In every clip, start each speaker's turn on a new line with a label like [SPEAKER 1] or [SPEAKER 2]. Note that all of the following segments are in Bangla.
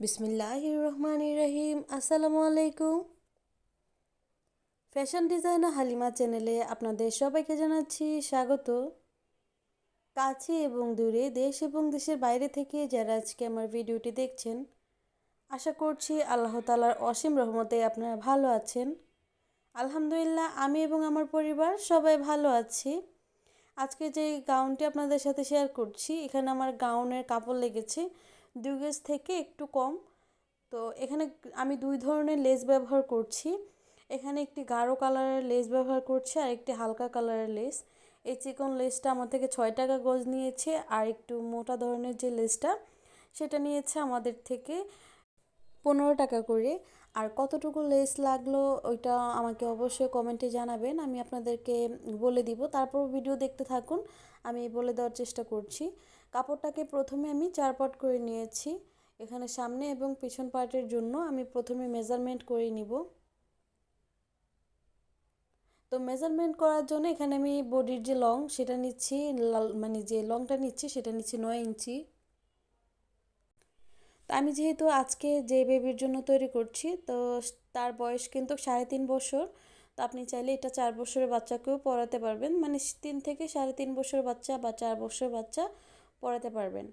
[SPEAKER 1] বিসমিল্লাহির রহমানির রহিম। আসসালামু আলাইকুম। ফ্যাশন ডিজাইনার হালিমা চ্যানেলে আপনাদের সবাইকে জানাচ্ছি স্বাগত। কাছে এবং দূরে, দেশ এবং দেশের বাইরে থেকে যারা আজকে আমার ভিডিওটি দেখছেন, আশা করছি আল্লাহ তাআলার অসীম রহমতে আপনারা ভালো আছেন। আলহামদুলিল্লাহ, আমি এবং আমার পরিবার সবাই ভালো আছি। আজকে যে গাউনটি আপনাদের সাথে শেয়ার করছি, এখানে আমার গাউনের কাপড় লেগেছে 2 গজ থেকে একটু কম। তো এখানে আমি দুই ধরনের লেস ব্যবহার করছি। এখানে একটি গাঢ় কালারের লেস ব্যবহার করছি আর একটি হালকা কালারের লেস। এই চিকন লেসটা আমার থেকে 6 টাকা গজ নিয়েছে, আর একটু মোটা ধরনের যে লেসটা সেটা নিয়েছে আমাদের থেকে 15 টাকা করে। আর কতটুকু লেস লাগলো ওইটা আমাকে অবশ্যই কমেন্টে জানাবেন, আমি আপনাদেরকে বলে দিব। তারপর ভিডিও দেখতে থাকুন, আমি বলে দেওয়ার চেষ্টা করছি। কাপড়টাকে প্রথমে আমি 4 পার্ট করে নিয়েছি। এখানে সামনে এবং পিছন পার্টের জন্য আমি প্রথমে মেজারমেন্ট করে নিব। তো মেজারমেন্ট করার জন্য এখানে আমি বডির যে লং সেটা নিচ্ছি, মানে যে লংটা নিচ্ছি সেটা নিচ্ছি 9 ইঞ্চি। তো আমি যেহেতু আজকে যে বেবির জন্য তৈরি করছি, তো তার বয়স কিন্তু 3.5 বছর। তো আপনি চাইলে এটা 4 বছরের বাচ্চাকেও পড়াতে পারবেন, মানে 3 থেকে 3.5 বছরের বাচ্চা বা 4 বছরের বাচ্চা পড়াতে পারবেন।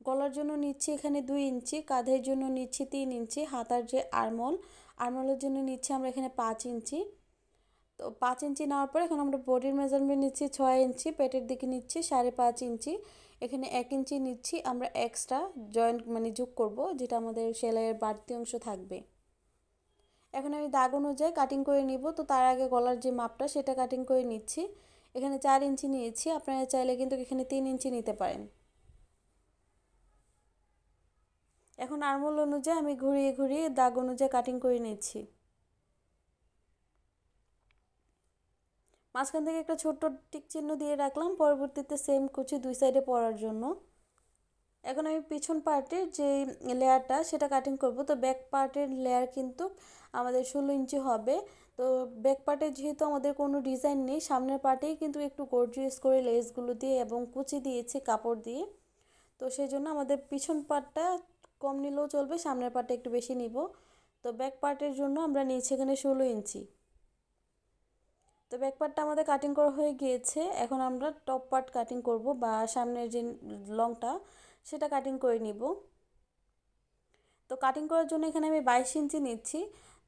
[SPEAKER 1] গলার জন্য নিচ্ছি এখানে 2 ইঞ্চি, কাঁধের জন্য নিচ্ছি 3 ইঞ্চি, হাতার যে আরমলের জন্য নিচ্ছি আমরা এখানে 5 ইঞ্চি। তো 5 ইঞ্চি নেওয়ার পর এখন আমরা বডির মেজারমেন্ট নিচ্ছি 6 ইঞ্চি, পেটের দিকে নিচ্ছি 5.5 ইঞ্চি। এখানে 1 ইঞ্চি নিচ্ছি আমরা এক্সট্রা জয়েন্ট মানে যোগ করব, যেটা আমাদের সেলাইয়ের বাড়তি অংশ থাকবে। এখন আমি দাগ অনুযায়ী কাটিং করে নিব। তো তার আগে গলার যে মাপটা সেটা কাটিং করে নিচ্ছি। এখানে 4 ইঞ্চি নিয়েছি, আপনারা চাইলে কিন্তু এখানে 3 ইঞ্চি নিতে পারেন। এখন আরমোল অনুযায়ী আমি ঘুরিয়ে ঘুরিয়ে দাগ অনুযায়ী কাটিং করে নিচ্ছি। মাঝখান থেকে একটা ছোট্ট টিক চিহ্ন দিয়ে রাখলাম, পরবর্তীতে সেম কুচি দুই সাইডে পরার জন্য। এখন আমি পিছন পার্টের যে লেয়ারটা সেটা কাটিং করব। তো ব্যাক পার্টের লেয়ার কিন্তু আমাদের 16 ইঞ্চি হবে। তো ব্যাক পার্টে যেহেতু আমাদের কোনো ডিজাইন নেই, সামনের পার্টেই কিন্তু একটু গর্জিয়াস করে লেসগুলো দিয়ে এবং কুচি দিয়েছি কাপড় দিয়ে। তো সেই জন্য আমাদের পিছন পার্টটা কম নিলেও চলবে, সামনের পার্টটা একটু বেশি নিব। তো ব্যাক পার্টের জন্য আমরা নিয়েছি এখানে 16 ইঞ্চি। তো ব্যাক পার্টটা আমাদের কাটিং করা হয়ে গিয়েছে। এখন আমরা টপ পার্ট কাটিং করব, বা সামনের যে লংটা সেটা কাটিং করে নিব। তো কাটিং করার জন্য এখানে আমি 22 ইঞ্চি নিচ্ছি।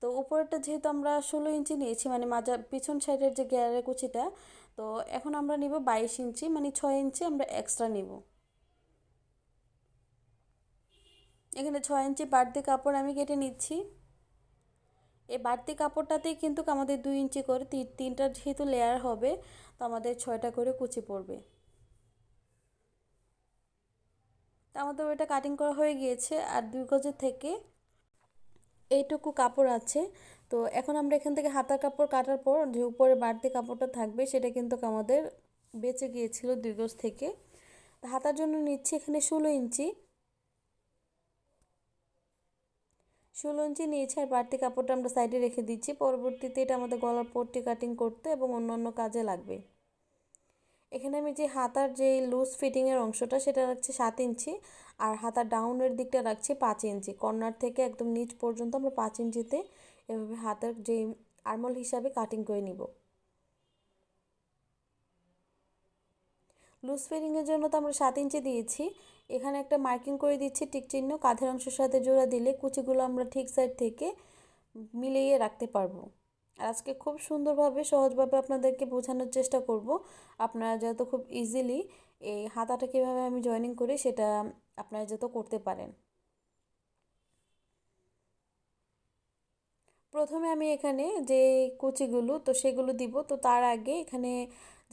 [SPEAKER 1] তো উপরেরটা যেহেতু আমরা 16 ইঞ্চি নিয়েছি, মানে মাঝা পিছন সাইডের যে গেয়ারের কুচিটা, তো এখন আমরা নিব 22 ইঞ্চি, মানে 6 ইঞ্চি আমরা এক্সট্রা নিব। এখানে 6 ইঞ্চি বাড়তি কাপড় আমি কেটে নিচ্ছি। এই বাড়তি কাপড়টাতেই কিন্তু আমাদের 2 ইঞ্চি করে তিনটা যেহেতু লেয়ার হবে, তো আমাদের 6টা করে কুচি পড়বে। তো আমাদের ওইটা কাটিং করা হয়ে গিয়েছে, আর 2 গজের থেকে এইটুকু কাপড় আছে। তো এখন আমরা এখান থেকে হাতার কাপড় কাটার পর যে উপরে বাড়তি কাপড়টা থাকবে সেটা কিন্তু আমাদের বেঁচে গিয়েছিল 2 গজ থেকে। তো হাতার জন্য নিচ্ছি এখানে 16 ইঞ্চি। 16 ইঞ্চি নিয়েছি, আর বাড়তি কাপড়টা আমরা সাইডে রেখে দিচ্ছি। পরবর্তীতে এটা আমাদের গলার পট্টি কাটিং করতে এবং অন্যান্য কাজে লাগবে। এখানে আমি যে হাতার যে লুজ ফিটিংয়ের অংশটা সেটা রাখছি 7 ইঞ্চি, আর হাতার ডাউনের দিকটা রাখছি 5 ইঞ্চি। কর্নার থেকে একদম নিচ পর্যন্ত আমরা 5 ইঞ্চিতে এভাবে হাতের যে আরমোল হিসাবে কাটিং করে নিব। লুজ ফিটিংয়ের জন্য তো আমরা 7 ইঞ্চি দিয়েছি। এখানে একটা মার্কিং করে দিচ্ছি টিক চিহ্ন, কাঁধের অংশের সাথে জোড়া দিলে কুচিগুলো আমরা ঠিক সাইড থেকে মিলিয়ে রাখতে পারবো। আর আজকে খুব সুন্দরভাবে সহজভাবে আপনাদেরকে বোঝানোর চেষ্টা করব, আপনারা যাতে খুব ইজিলি এই হাতাটা কীভাবে আমি জয়েনিং করি সেটা আপনারা যাতে করতে পারেন। প্রথমে আমি এখানে যে কুচিগুলো তো সেগুলো দিব। তো তার আগে এখানে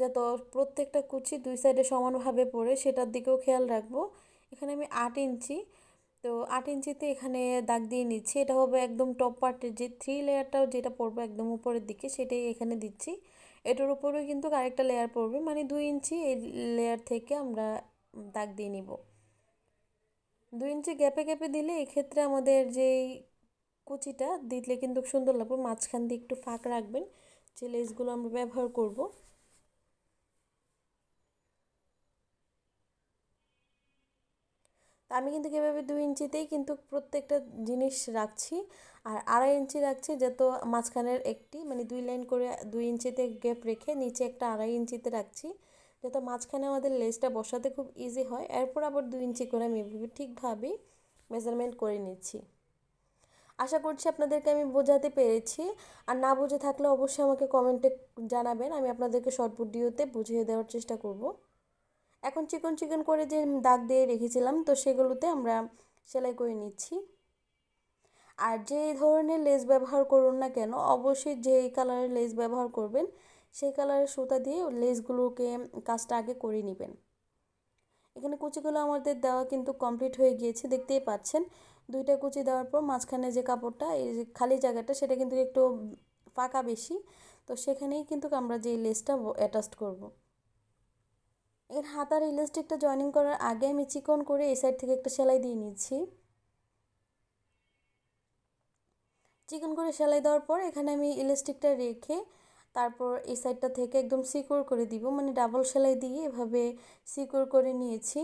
[SPEAKER 1] যাতে প্রত্যেকটা কুচি দুই সাইডে সমানভাবে পড়ে সেটার দিকেও খেয়াল রাখবো। এখানে আমি 8 ইঞ্চি, তো 8 ইঞ্চিতে এখানে দাগ দিয়ে নিচ্ছি। এটা হবে একদম টপ পার্টের যে 3 লেয়ারটাও যেটা পড়বে একদম উপরের দিকে সেটাই এখানে দিচ্ছি। এটার উপরেও কিন্তু আরেকটা লেয়ার পড়বে, মানে 2 ইঞ্চি এই লেয়ার থেকে আমরা দাগ দিয়ে নিব। 2 ইঞ্চি গ্যাপে গ্যাপে দিলে এক্ষেত্রে আমাদের যেই কুচিটা দিলে কিন্তু সুন্দর লাগবে। মাঝখান দিয়ে একটু ফাঁক রাখবেন, যে লেসগুলো আমরা ব্যবহার করব। তা আমি কিন্তু এভাবে 2 ইঞ্চিতেই কিন্তু প্রত্যেকটা জিনিস রাখছি। আর 2.5 ইঞ্চি রাখছি, যাতে মাঝখানের একটি মানে 2 লাইন করে 2 ইঞ্চিতে গ্যাপ রেখে নিচে একটা 2.5 ইঞ্চিতে রাখছি, যাতে মাঝখানে আমাদের লেসটা বসাতে খুব ইজি হয়। এরপর আবার 2 ইঞ্চি করে আমি এভাবে ঠিকভাবেই মেজারমেন্ট করে নিচ্ছি। আশা করছি আপনাদেরকে আমি বোঝাতে পেরেছি। আর না বুঝে থাকলে অবশ্যই আমাকে কমেন্টে জানাবেন, আমি আপনাদেরকে শর্ট ভিডিওতে বুঝিয়ে দেওয়ার চেষ্টা করব। এখন চিকন চিকন করে যে দাগ দিয়ে রেখেছিলাম, তো সেগুলোতে আমরা সেলাই করে নিচ্ছি। আর যে ধরনের লেস ব্যবহার করুন না কেন, অবশ্যই যেই কালারের লেস ব্যবহার করবেন সেই কালারের সুতা দিয়ে লেসগুলোকে কাজটা আগে করে নেবেন। এখানে কুচিগুলো আমাদের দেওয়া কিন্তু কমপ্লিট হয়ে গিয়েছে, দেখতেই পাচ্ছেন। 2টা কুচি দেওয়ার পর মাঝখানে যে কাপড়টা, এই যে খালি জায়গাটা, সেটা কিন্তু একটু ফাঁকা বেশি, তো সেখানেই কিন্তু আমরা যে লেসটা অ্যাটাচ করব। এর হাতার ইলাস্টিকটা জয়েনিং করার আগে আমি চিকন করে এই সাইড থেকে একটা সেলাই দিয়ে নিচ্ছি। চিকন করে সেলাই দেওয়ার পর এখানে আমি ইলাস্টিকটা রেখে তারপর এই সাইডটা থেকে একদম সিকিউর করে দিব, মানে ডাবল সেলাই দিয়ে এভাবে সিকিউর করে নিয়েছি।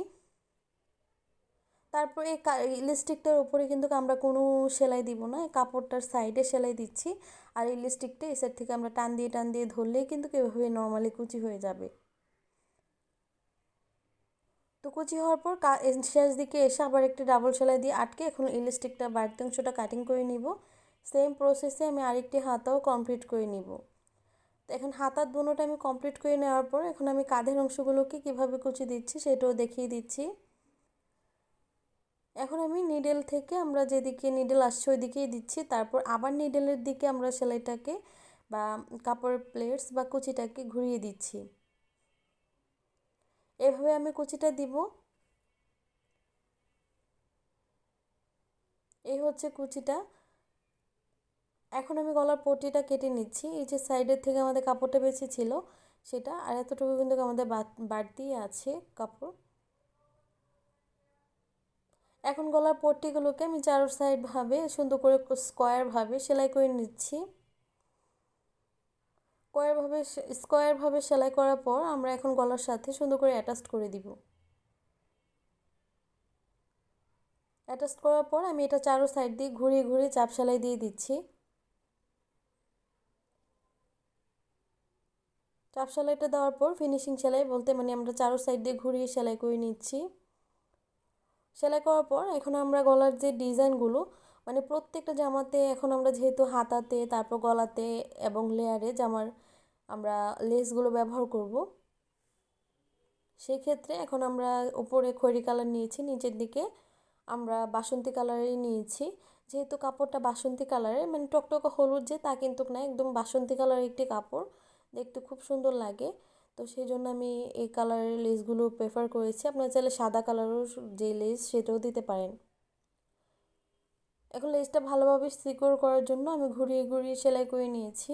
[SPEAKER 1] তারপর এই ইলাস্টিকটার উপরে কিন্তু আমরা কোনো সেলাই দিব না, কাপড়টার সাইডে সেলাই দিচ্ছি। আর ইলাস্টিকটা এই সাইড থেকে আমরা টান দিয়ে ধরলেই কিন্তু এভাবে নর্মালি কুচি হয়ে যাবে। তো কুচি হওয়ার পর শেষ দিকে এসে আবার একটি ডাবল সেলাই দিয়ে আটকে এখন ইলাস্টিকটা বাড়তি অংশটা কাটিং করে নিব। সেম প্রসেসে আমি আরেকটি হাতাও কমপ্লিট করে নিব। তো এখন হাতার দুটোটা আমি কমপ্লিট করে নেওয়ার পর এখন আমি কাঁধের অংশগুলোকে কিভাবে কুচি দিচ্ছি সেটাও দেখিয়ে দিচ্ছি। এখন আমি নিডেল থেকে আমরা যেদিকে নিডেল আসছে ওই দিকেই দিচ্ছি, তারপর আবার নিডেলের দিকে আমরা সেলাইটাকে বা কাপড়ের প্লেটস বা কুচিটাকে ঘুরিয়ে দিচ্ছি। এভাবে আমি কুচিটা দিব। এই হচ্ছে কুচিটা। এখন আমি গলার পট্টিটা কেটে নিচ্ছি। এই যে সাইডের থেকে আমাদের কাপড়টা বেঁচে ছিল সেটা, আর এতটুকু কিন্তু আমাদের বাড়তি আছে কাপড়। এখন গলার পট্টিগুলোকে আমি চারো সাইড ভাবে সুন্দর করে স্কোয়ারভাবে সেলাই করে নিচ্ছি। স্কোয়ারভাবে সেলাই করার পর আমরা এখন গলার সাথে সুন্দর করে অ্যাটাচ করে দিব। অ্যাটাচ করার পর আমি এটা চারো সাইড দিয়ে ঘুরিয়ে ঘুরিয়ে চাপ সেলাই দিয়ে দিচ্ছি। চাপ সেলাইটা দেওয়ার পর ফিনিশিং সেলাই বলতে মানে আমরা চারো সাইড দিয়ে ঘুরিয়ে সেলাই করে নিচ্ছি। সেলাই করার পর এখন আমরা গলার যে ডিজাইনগুলো মানে প্রত্যেকটা জামাতে এখন আমরা যেহেতু হাতাতে তারপর গলাতে এবং লেয়ারে জামার আমরা লেসগুলো ব্যবহার করব, সেক্ষেত্রে এখন আমরা উপরে খয়েরি কালার নিয়েছি, নিচের দিকে আমরা বাসন্তী কালারেরই নিয়েছি। যেহেতু কাপড়টা বাসন্তী কালারের মানে টকটকে হলুদ যে তা কিন্তু না, একদম বাসন্তী কালারের একটি কাপড়, দেখতে খুব সুন্দর লাগে। তো সেই জন্য আমি এই কালারের লেসগুলো প্রেফার করেছি। আপনারা চাইলে সাদা কালারও যে লেস সেটাও দিতে পারেন। এখন লেসটা ভালোভাবে সিকিউর করার জন্য আমি ঘুরিয়ে ঘুরিয়ে সেলাই করে নিয়েছি।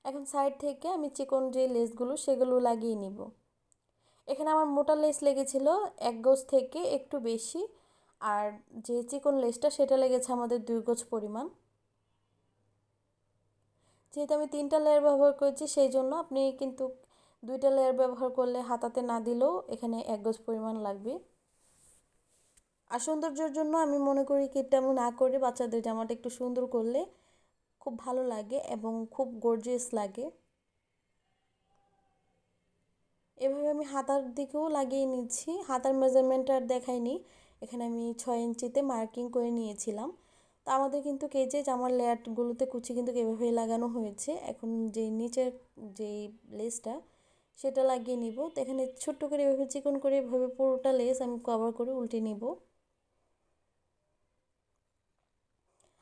[SPEAKER 1] এখন সাইড থেকে আমি চিকন যে লেসগুলো সেগুলো লাগিয়ে নিব। এখানে আমার মোটা লেস লেগেছিল 1 গজ থেকে একটু বেশি, আর যে চিকন লেসটা সেটা লেগেছে আমাদের 2 গজ পরিমাণ। যেহেতু আমি 3টা লেয়ার ব্যবহার করেছি সেই জন্য আপনি কিন্তু 2টা লেয়ার ব্যবহার করলে হাতাতে না দিলেও এখানে 1 গজ পরিমাণ লাগবে। আর সৌন্দর্যের জন্য আমি মনে করি কিপটামো না করে বাচ্চাদের জামাটা একটু সুন্দর করলে খুব ভালো লাগে এবং খুব গর্জিয়াস লাগে। এভাবে আমি হাতার দিকেও লাগিয়ে নিচ্ছি। হাতার মেজারমেন্ট আর দেখাইনি, এখানে আমি 6 ইঞ্চিতে মার্কিং করে নিয়েছিলাম। তো আমাদের কিন্তু কেজে জামার লেয়ারগুলোতে কুচি কিন্তু এভাবেই লাগানো হয়েছে। এখন যে নিচের যেই লেসটা সেটা লাগিয়ে নিব। তো এখানে ছোট্ট করে এভাবে চিকন করে এভাবে পুরোটা লেস আমি কভার করে উল্টে নিব।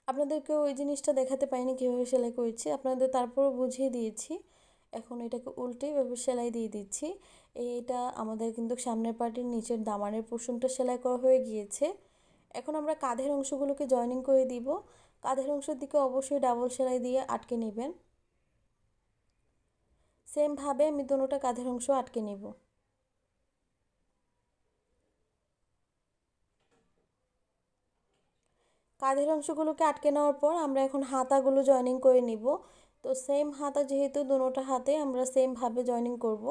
[SPEAKER 1] আপনাদেরকে ওই জিনিসটা দেখাতে পারিনি কীভাবে সেলাই করেছি, আপনাদের তারপরও বুঝিয়ে দিয়েছি। এখন এটাকে উল্টে এভাবে সেলাই দিয়ে দিচ্ছি। এটা আমাদের কিন্তু সামনের পার্টির নিচের দামানের পোর্শনটা সেলাই করা হয়ে গিয়েছে। এখন আমরা কাঁধের অংশগুলোকে জয়েনিং করে দিব। কাঁধের অংশের দিকে অবশ্যই ডাবল সেলাই দিয়ে আটকে নেবেন। সেমভাবে আমি দুটোটা কাঁধের অংশ আটকে নেব। কাঁধের অংশগুলোকে আটকে নেওয়ার পর আমরা এখন হাতাগুলো জয়েনিং করে নিব। তো সেম হাতা যেহেতু দুটোটা হাতে আমরা সেমভাবে জয়েনিং করব।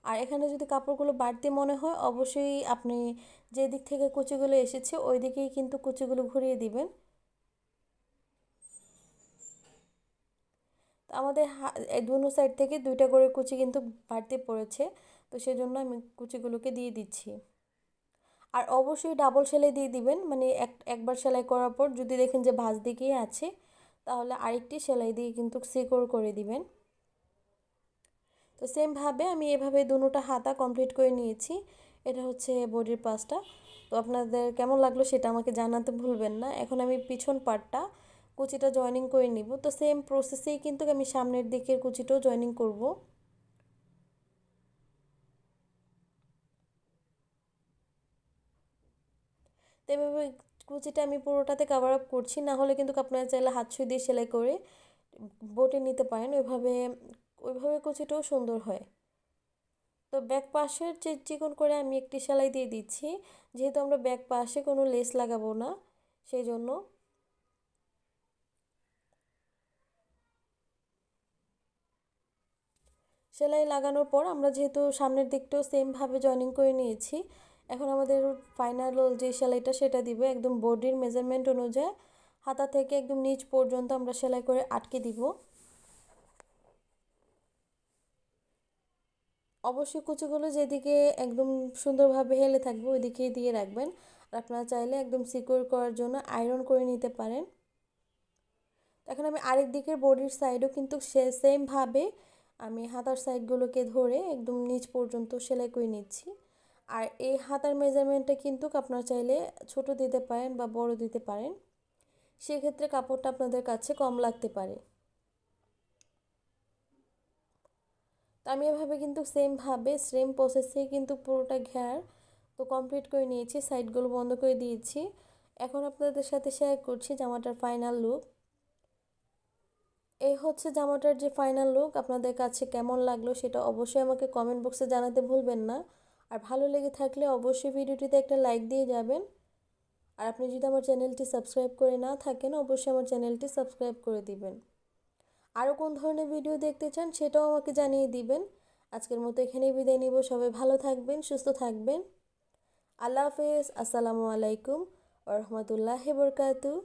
[SPEAKER 1] আর এখানে যদি কাপড়গুলো বাড়তি মনে হয় অবশ্যই আপনি যে দিক থেকে কুচিগুলো এসেছে ওই দিকেই কিন্তু কুচিগুলো ঘুরিয়ে দিবেন। তো আমাদের দুনো সাইড থেকে দুইটা করে কুচি কিন্তু বাড়তি পড়েছে, তো সেজন্য আমি কুচিগুলোকে দিয়ে দিচ্ছি। আর অবশ্যই ডাবল সেলাই দিয়ে দিবেন, মানে একবার সেলাই করার পর যদি দেখেন যে ভাঁজ দিকেই আছে তাহলে আরেকটি সেলাই দিয়ে কিন্তু সিকোর করে দিবেন। তো সেমভাবে আমি এভাবে দুটোটা হাতা কমপ্লিট করে নিয়েছি। এটা হচ্ছে বডির পাশটা। তো আপনাদের কেমন লাগলো সেটা আমাকে জানাতে ভুলবেন না। এখন আমি পিছন পার্টটা কুচিটা জয়েনিং করে নিব। তো সেম প্রসেসেই কিন্তু আমি সামনের দিকের কুচিটাও জয়েনিং করব। তো এভাবে কুচিটা আমি পুরোটাতে কভার আপ করছি, না হলে কিন্তু আপনারা চাইলে হাত সুই দিয়ে সেলাই করে বটে নিতে পারেন, ওইভাবে ওইভাবে কুচিটাও সুন্দর হয়। তো ব্যাক পাশের চিকন করে আমি একটি সেলাই দিয়ে দিচ্ছি, যেহেতু আমরা ব্যাক পাশে কোনো লেস লাগাবো না সেই জন্য। সেলাই লাগানোর পর আমরা যেহেতু সামনের দিকটাও সেমভাবে জয়েনিং করে নিয়েছি, এখন আমাদের ফাইনাল যে সেলাইটা সেটা দিব একদম বডির মেজারমেন্ট অনুযায়ী। হাতা থেকে একদম নিচ পর্যন্ত আমরা সেলাই করে আটকে দিব। অবশ্যই কুচিগুলো যেদিকে একদম সুন্দরভাবে হেলে থাকবে ওই দিকে দিয়ে রাখবেন। আর আপনারা চাইলে একদম সিকিউর করার জন্য আয়রন করে নিতে পারেন। এখন আমি আরেক দিকের বডির সাইডও কিন্তু সেমভাবে আমি হাতার সাইডগুলোকে ধরে একদম নিচ পর্যন্ত সেলাই করে নিচ্ছি। আর এই হাতার মেজারমেন্টটা কিন্তু আপনারা চাইলে ছোট দিতে পারেন বা বড় দিতে পারেন, সেক্ষেত্রে কাপড়টা আপনাদের কাছে কম লাগতে পারে। তো আমি এভাবে কিন্তু সেমভাবে সেম প্রসেসেই কিন্তু পুরোটা ঘের তো কমপ্লিট করে নিয়েছি, সাইডগুলো বন্ধ করে দিয়েছি। এখন আপনাদের সাথে শেয়ার করছি জামাটার ফাইনাল লুক। এই হচ্ছে জামাটার যে ফাইনাল লুক। আপনাদের কাছে কেমন লাগলো সেটা অবশ্যই আমাকে কমেন্ট বক্সে জানাতে ভুলবেন না। আর ভালো লেগে থাকলে অবশ্যই ভিডিওটিতে একটা লাইক দিয়ে যাবেন। আর আপনি যদি আমার চ্যানেলটি সাবস্ক্রাইব করে না থাকেন অবশ্যই আমার চ্যানেলটি সাবস্ক্রাইব করে দিবেন। আরও কোন ধরনের ভিডিও দেখতে চান সেটাও আমাকে জানিয়ে দিবেন। আজকের মতো এখানেই বিদায় নিব। সবাই ভালো থাকবেন, সুস্থ থাকবেন। আল্লাহ হাফেজ। আসসালামু আলাইকুম ওয়া রাহমাতুল্লাহি ওয়া বারাকাতুহু।